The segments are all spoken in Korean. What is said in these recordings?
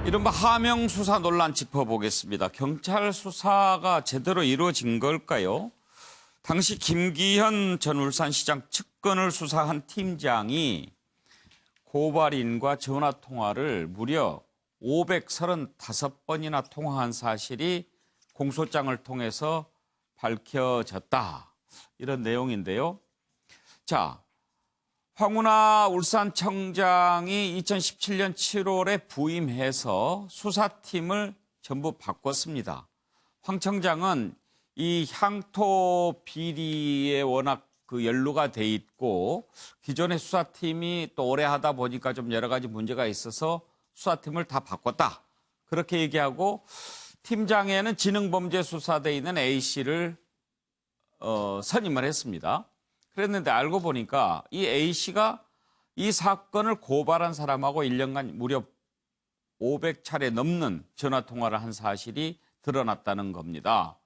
이른바 하명 수사 논란 짚어보겠습니다. 경찰 수사가 제대로 이루어진 걸까요? 당시 김기현 전 울산시장 측근을 수사한 팀장이 고발인과 전화통화를 무려 535번이나 통화한 사실이 공소장을 통해서 밝혀졌다. 이런 내용인데요. 자, 황운하 울산청장이 2017년 7월에 부임해서 수사팀을 전부 바꿨습니다. 황 청장은 이 향토 비리에 워낙 연루가 돼 있고 기존의 수사팀이 또 오래 하다 보니까 좀 여러 가지 문제가 있어서 수사팀을 다 바꿨다. 그렇게 얘기하고 팀장에는 지능범죄수사대에 있는 A씨를 선임을 했습니다. 그랬는데 알고 보니까 이 A씨가 이 사건을 고발한 사람하고 1년간 무려 500차례 넘는 전화통화를 한 사실이 드러났다는 겁니다.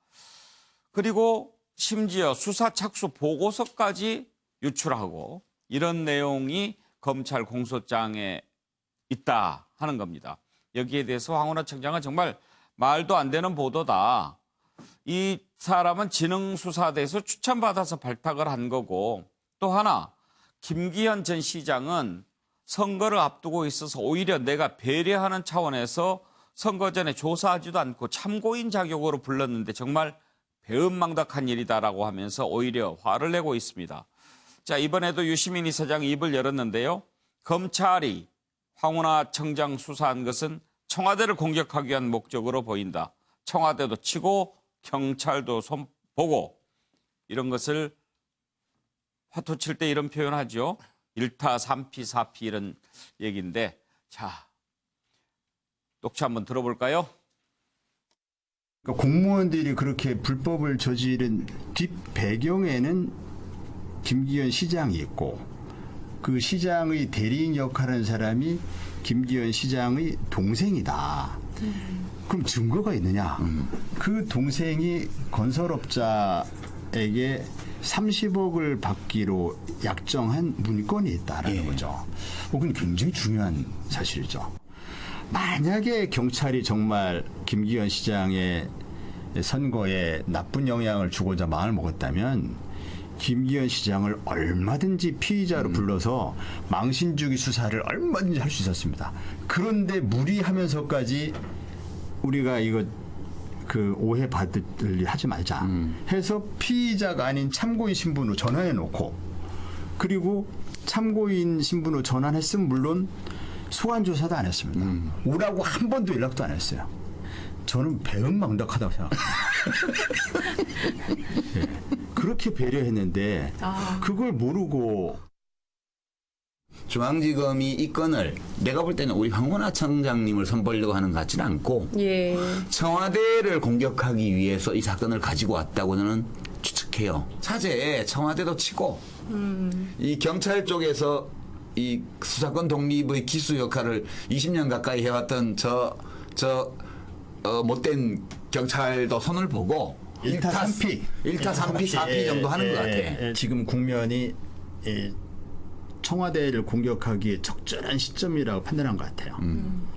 그리고 심지어 수사 착수 보고서까지 유출하고 이런 내용이 검찰 공소장에 있다 하는 겁니다. 여기에 대해서 황운하 청장은 정말 말도 안 되는 보도다. 이 사람은 지능수사대에서 추천받아서 발탁을 한 거고 또 하나 김기현 전 시장은 선거를 앞두고 있어서 오히려 내가 배려하는 차원에서 선거 전에 조사하지도 않고 참고인 자격으로 불렀는데 정말 배은망덕한 일이다라고 하면서 오히려 화를 내고 있습니다. 자, 이번에도 유시민 이사장이 입을 열었는데요. 검찰이 황운하 청장 수사한 것은 청와대를 공격하기 위한 목적으로 보인다. 청와대도 치고 경찰도 손보고 이런 것을 화투 칠 때 이런 표현하죠. 1타 3피 4피 이런 얘기인데 자, 녹취 한번 들어볼까요? 그러니까 공무원들이 그렇게 불법을 저지른 뒷 배경에는 김기현 시장이 있고 그 시장의 대리인 역할하는 사람이 김기현 시장의 동생이다. 그럼 증거가 있느냐? 그 동생이 건설업자에게 30억을 받기로 약정한 문건이 있다라는 거죠. 그건 굉장히 중요한 사실이죠. 만약에 경찰이 정말 김기현 시장의 선거에 나쁜 영향을 주고자 마음을 먹었다면 김기현 시장을 얼마든지 피의자로 불러서 망신주기 수사를 얼마든지 할 수 있었습니다. 그런데 무리하면서까지 우리가 이거 그 오해받을 일 하지 말자 해서 피의자가 아닌 참고인 신분으로 전환해 놓고 그리고 참고인 신분으로 전환했으면 물론 소환 조사도 안 했습니다. 오라고 한 번도 연락도 안 했어요. 저는 배은망덕하다고 생각합니다. 네. 그렇게 배려했는데 그걸 모르고 중앙지검이 이 건을 내가 볼 때는 우리 황운하 청장님을 선보이려고 하는 것 같지는 않고 청와대를 공격하기 위해서 이 사건을 가지고 왔다고 저는 추측해요. 차제에 청와대도 치고 이 경찰 쪽에서 이 수사권 독립의 기수 역할을 20년 가까이 해왔던 못된 경찰도 손을 보고 1타 3피 1타 3피 4피 정도 하는 것 같아. 지금 국면이 청와대를 공격하기에 적절한 시점이라고 판단한 것 같아요.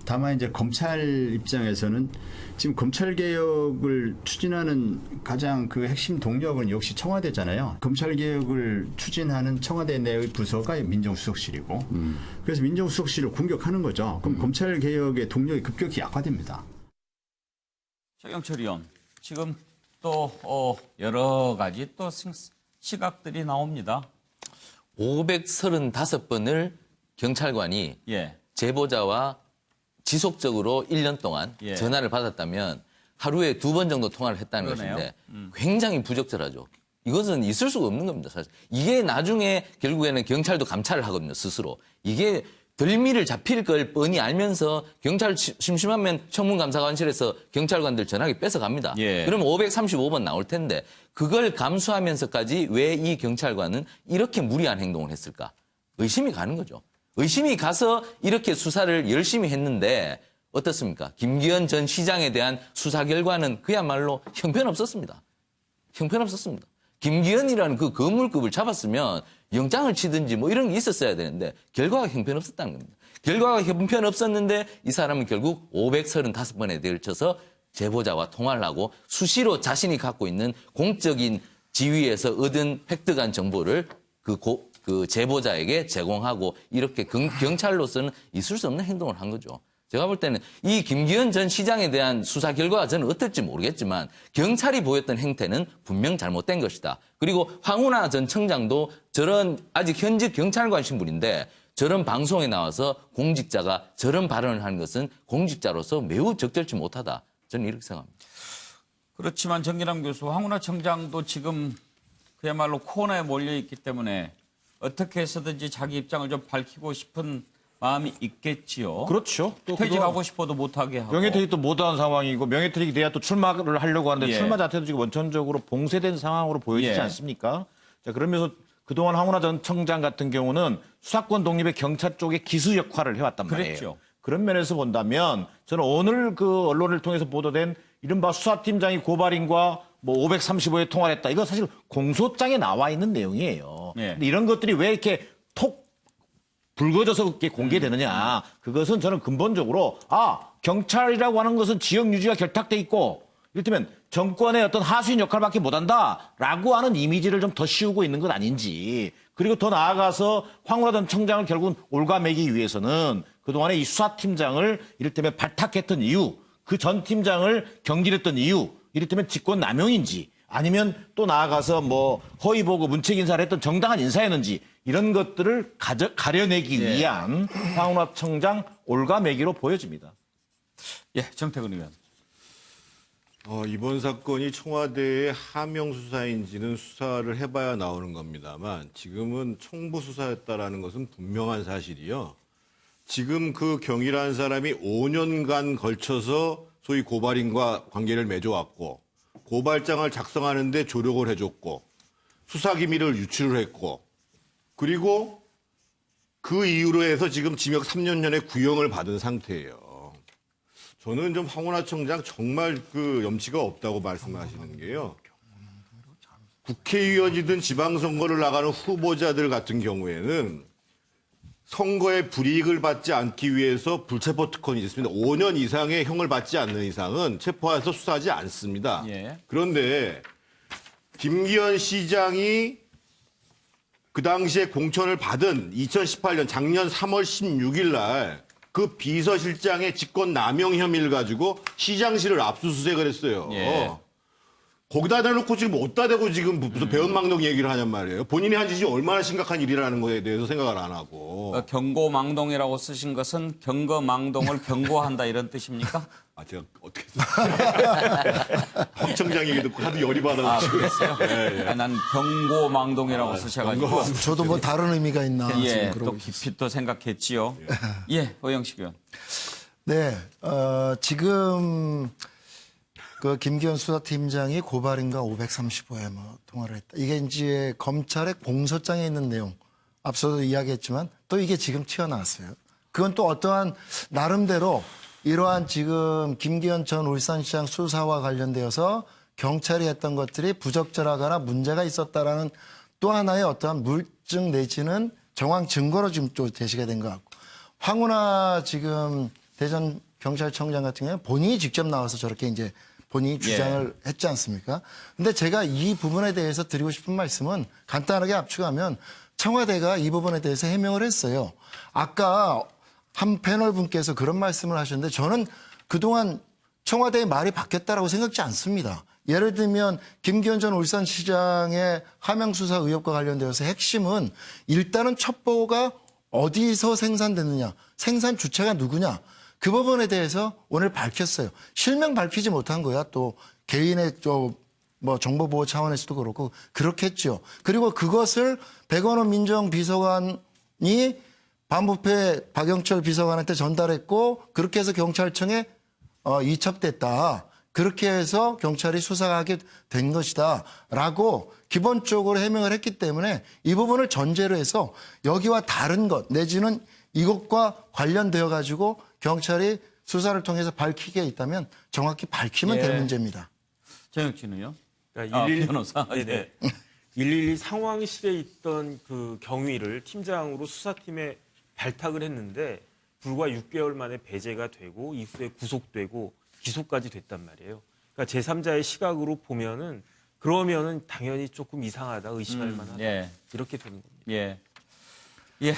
다만 이제 검찰 입장에서는 지금 검찰 개혁을 추진하는 가장 그 핵심 동력은 역시 청와대잖아요. 검찰 개혁을 추진하는 청와대 내의 부서가 민정수석실이고, 그래서 민정수석실을 공격하는 거죠. 그럼 검찰 개혁의 동력이 급격히 약화됩니다. 최경철 의원, 지금 또 여러 가지 또 시각들이 나옵니다. 535번을 경찰관이 제보자와 지속적으로 1년 동안 전화를 받았다면 하루에 2번 정도 통화를 했다는 그러네요. 것인데 굉장히 부적절하죠. 이것은 있을 수가 없는 겁니다. 사실 이게 나중에 결국에는 경찰도 감찰을 하거든요. 스스로. 이게 덜미를 잡힐 걸 뻔히 알면서 경찰 심심하면 청문감사관실에서 경찰관들 전화기 뺏어갑니다. 그러면 535번 나올 텐데 그걸 감수하면서까지 왜 이 경찰관은 이렇게 무리한 행동을 했을까? 의심이 가는 거죠. 의심이 가서 이렇게 수사를 열심히 했는데 어떻습니까? 김기현 전 시장에 대한 수사 결과는 그야말로 형편없었습니다. 형편없었습니다. 김기현이라는 그 건물급을 잡았으면 영장을 치든지 뭐 이런 게 있었어야 되는데 결과가 형편없었다는 겁니다. 결과가 형편없었는데 이 사람은 결국 535번에 걸쳐서 제보자와 통화를 하고 수시로 자신이 갖고 있는 공적인 지위에서 얻은 획득한 정보를 그 제보자에게 제공하고 이렇게 경찰로서는 있을 수 없는 행동을 한 거죠. 제가 볼 때는 이 김기현 전 시장에 대한 수사 결과가 저는 어떨지 모르겠지만 경찰이 보였던 행태는 분명 잘못된 것이다. 그리고 황운하 전 청장도 저런 아직 현직 경찰관 신분인데 저런 방송에 나와서 공직자가 저런 발언을 하는 것은 공직자로서 매우 적절치 못하다. 저는 이렇게 생각합니다. 그렇지만 정기남 교수, 황운하 청장도 지금 그야말로 코너에 몰려 있기 때문에 어떻게 해서든지 자기 입장을 좀 밝히고 싶은 마음이 있겠지요. 그렇죠. 또 퇴직하고 싶어도 못하게 하고. 명예퇴직도 못한 상황이고 명예퇴직이 돼야 또 출마를 하려고 하는데 예. 출마 자체도 지금 원천적으로 봉쇄된 상황으로 보여지지 예. 않습니까? 자, 그러면서 그동안 황운하 전 청장 같은 경우는 수사권 독립의 경찰 쪽에 기수 역할을 해왔단 말이에요. 그랬죠. 그런 면에서 본다면 저는 오늘 그 언론을 통해서 보도된 이른바 수사팀장이 고발인과 뭐 535에 통화를 했다. 이거 사실 공소장에 나와 있는 내용이에요. 예. 근데 이런 것들이 왜 이렇게 톡 불거져서 그렇게 공개되느냐. 그것은 저는 근본적으로 경찰이라고 하는 것은 지역 유지가 결탁돼 있고 이를테면 정권의 어떤 하수인 역할밖에 못한다라고 하는 이미지를 좀 더 씌우고 있는 것 아닌지. 그리고 더 나아가서 황운하 전 청장을 결국은 올가매기 위해서는 그동안에 이 수사팀장을 이를테면 발탁했던 이유, 그 전 팀장을 경질했던 이유, 이를테면 직권 남용인지 아니면 또 나아가서 뭐 허위 보고 문책 인사를 했던 정당한 인사였는지 이런 것들을 가려내기 위한 황운하 청장 올가매기로 보여집니다. 예, 정태근 의원. 이번 사건이 청와대의 하명 수사인지는 수사를 해봐야 나오는 겁니다만 지금은 청부 수사였다라는 것은 분명한 사실이요. 지금 그 경이라는 사람이 5년간 걸쳐서 소위 고발인과 관계를 맺어왔고 고발장을 작성하는데 조력을 해줬고 수사기밀을 유출을 했고 그리고 그 이유로 해서 지금 징역 3년 전에 구형을 받은 상태예요. 저는 좀 황운하 청장 정말 그 염치가 없다고 말씀하시는 게요. 국회의원이든 지방선거를 나가는 후보자들 같은 경우에는 선거에 불이익을 받지 않기 위해서 불체포 특권이 있습니다. 5년 이상의 형을 받지 않는 이상은 체포해서 수사하지 않습니다. 예. 그런데 김기현 시장이 그 당시에 공천을 받은 2018년 작년 3월 16일 날 그 비서실장의 직권 남용 혐의를 가지고 시장실을 압수수색을 했어요. 예. 거기다 대놓고 지금 어디다 대고 지금 무슨 배은망덕 얘기를 하냔 말이에요. 본인이 한 짓이 얼마나 심각한 일이라는 거에 대해서 생각을 안 하고. 경고망동이라고 쓰신 것은 경거망동을 경고한다 이런 뜻입니까? 제가 어떻게 황 청장 얘기 듣고 하도 열이 아, 받아가지고. 그랬어요? 난 경고망동이라고 쓰셔가지고. 저도 뭐 다른 의미가 있나 예, 지금 또 그러고 깊이 또 생각했지요. 예, 오영식 의원. 네, 지금 그 김기현 수사팀장이 고발인과 535에 뭐 통화를 했다. 이게 이제 검찰의 공소장에 있는 내용. 앞서도 이야기했지만 또 이게 지금 튀어나왔어요. 그건 또 어떠한 나름대로 이러한 지금 김기현 전 울산시장 수사와 관련되어서 경찰이 했던 것들이 부적절하거나 문제가 있었다라는 또 하나의 어떠한 물증 내지는 정황 증거로 지금 또 제시가 된 것 같고 황운하 지금 대전 경찰청장 같은 경우는 본인이 직접 나와서 저렇게 이제 본인이 주장을 했지 않습니까? 근데 제가 이 부분에 대해서 드리고 싶은 말씀은 간단하게 압축하면 청와대가 이 부분에 대해서 해명을 했어요. 아까 한 패널 분께서 그런 말씀을 하셨는데 저는 그동안 청와대의 말이 바뀌었다라고 생각지 않습니다. 예를 들면 김기현 전 울산시장의 하명수사 의혹과 관련되어서 핵심은 일단은 첩보가 어디서 생산됐느냐, 생산 주체가 누구냐, 그 부분에 대해서 오늘 밝혔어요. 실명 밝히지 못한 거야. 또 개인의 뭐 정보보호 차원에서도 그렇고 그렇겠죠. 그리고 그것을 백원호 민정비서관이 반부패 박영철 비서관한테 전달했고 그렇게 해서 경찰청에 이첩됐다. 그렇게 해서 경찰이 수사하게 된 것이다. 라고 기본적으로 해명을 했기 때문에 이 부분을 전제로 해서 여기와 다른 것 내지는 이것과 관련되어 가지고 경찰이 수사를 통해서 밝히게 있다면 정확히 밝히면 될 문제입니다. 정혁진 의원. 그러니까 변호사. 네네. 112 상황실에 있던 그 경위를 팀장으로 수사팀에 발탁을 했는데 불과 6개월 만에 배제가 되고 이후에 구속되고 기소까지 됐단 말이에요. 그러니까 제3자의 시각으로 보면은 그러면은 당연히 조금 이상하다, 의심할 만하다 예. 이렇게 되는 겁니다. 예. 예.